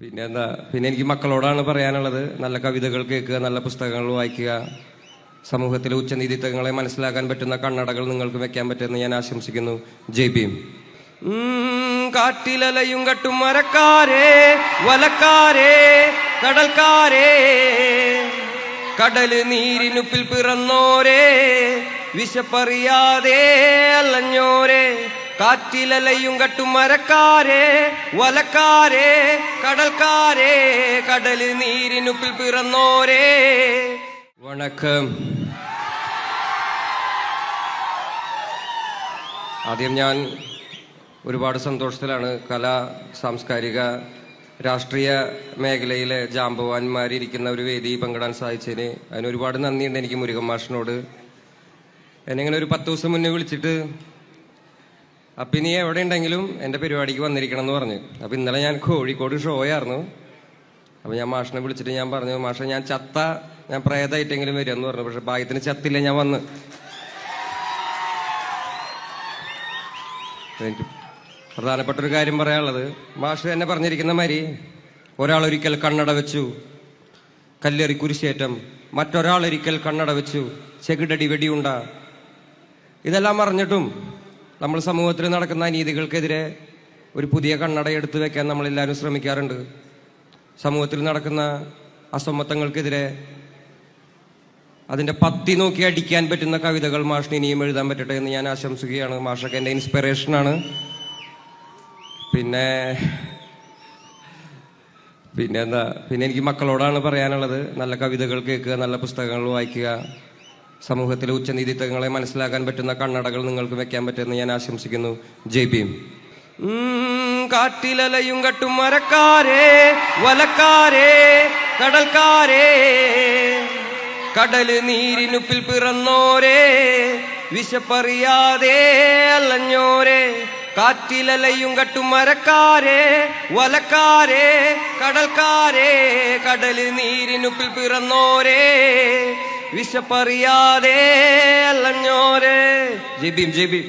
പിന്നെ എനിക്ക് മക്കളോടാണ് പറയാനുള്ളത്. നല്ല കവിതകൾ കേൾക്കുക, നല്ല പുസ്തകങ്ങൾ വായിക്കുക, സമൂഹത്തിലെ ഉച്ചനീതിത്വങ്ങളെ മനസ്സിലാക്കാൻ പറ്റുന്ന കണ്ണടകൾ നിങ്ങൾക്ക് വെക്കാൻ പറ്റുമെന്ന് ഞാൻ ആശംസിക്കുന്നു. ജയ് ഭീം. കാട്ടിലലയും കട്ടും മരക്കാരേ, വലക്കാരേ, കടൽക്കാരേ, കടല് നീരിനുപ്പിൽ പിറന്നോരേ, വിശപ്പറിയാതെ അലഞ്ഞോരേ, കാറ്റിലലയും കട്ടും മരക്കാരേ, വലക്കാരേ, കടൽക്കാരേ, കടല് നീരിനുപ്പിൽ പിറന്നോരേ. വണക്കം. ആദ്യം ഞാൻ ഒരുപാട് സന്തോഷത്തിലാണ്. കലാ, സാംസ്കാരിക, രാഷ്ട്രീയ മേഖലയിലെ ജാമ്പവാന്മാരിയ്ക്കുന്ന ഒരു വേദി പങ്കിടാൻ സാധിച്ചതിന് അതിന് ഒരുപാട് നന്ദിയുണ്ട് എനിക്ക് മുരുകൻ മാഷിനോട്. എന്നെ ഇങ്ങനെ ഒരു 10 ദിവസം മുന്നേ വിളിച്ചിട്ട് അപ്പം നീ എവിടെ ഉണ്ടെങ്കിലും എൻ്റെ പരിപാടിക്ക് വന്നിരിക്കണം എന്ന് പറഞ്ഞു. അപ്പം ഇന്നലെ ഞാൻ കോഴിക്കോട് ഷോ ആയിരുന്നു. അപ്പം ഞാൻ മാഷിനെ വിളിച്ചിട്ട് ഞാൻ പറഞ്ഞു, മാഷെ ഞാൻ പ്രേതമായിട്ടെങ്കിലും വരിക എന്ന് പറഞ്ഞു. പക്ഷെ ഭാഗ്യത്തിന് ചത്തില്ല, ഞാൻ വന്ന്. എനിക്ക് പ്രധാനപ്പെട്ട ഒരു കാര്യം പറയാനുള്ളത്, മാഷ് തന്നെ പറഞ്ഞിരിക്കുന്ന മാതിരി ഒരാളൊരിക്കൽ കണ്ണട വെച്ചു കല്ലെറി കുരിശേറ്റം, മറ്റൊരാളൊരിക്കൽ കണ്ണട വെച്ചു ചെകിടടി വെടിയുണ്ട. ഇതെല്ലാം അറിഞ്ഞിട്ടും നമ്മൾ സമൂഹത്തിൽ നടക്കുന്ന അനീതികൾക്കെതിരെ ഒരു പുതിയ കണ്ണട എടുത്തു വെക്കാൻ നമ്മളെല്ലാവരും ശ്രമിക്കാറുണ്ട്. സമൂഹത്തിൽ നടക്കുന്ന അസമത്വങ്ങൾക്കെതിരെ അതിന്റെ പത്തി നോക്കി അടിക്കാൻ പറ്റുന്ന കവിതകൾ മാഷിന് ഇനിയും എഴുതാൻ പറ്റട്ടെ എന്ന് ഞാൻ ആശംസിക്കുകയാണ്. മാഷൊക്കെ എൻ്റെ ഇൻസ്പിറേഷനാണ്. പിന്നെ എനിക്ക് മക്കളോടാണ് പറയാനുള്ളത്. നല്ല കവിതകൾ കേൾക്കുക, നല്ല പുസ്തകങ്ങൾ വായിക്കുക, സമൂഹത്തിലെ ഉച്ചനീതിത്വങ്ങളെ മനസ്സിലാക്കാൻ പറ്റുന്ന കണ്ണടകൾ നിങ്ങൾക്ക് വെക്കാൻ പറ്റുമെന്ന് ഞാൻ ആശംസിക്കുന്നു. ജയ് ഭീം. കാട്ടിലലയും കട്ടും മരക്കാരേ, വലക്കാരേ, കടൽക്കാരേ, കടല് നീരിനുപ്പിൽ പിറന്നോരേ, വിശപ്പറിയാതെ അലഞ്ഞോരേ, കാറ്റിലലയും കട്ടും മരക്കാരേ, വലക്കാരേ, കടൽക്കാരേ, കടല് നീരിനുപ്പിൽ പിറന്നോരേ, വിശപ്പറിയാതെ അലഞ്ഞോരേ. ജയ് ഭീം, ജയ് ഭീം.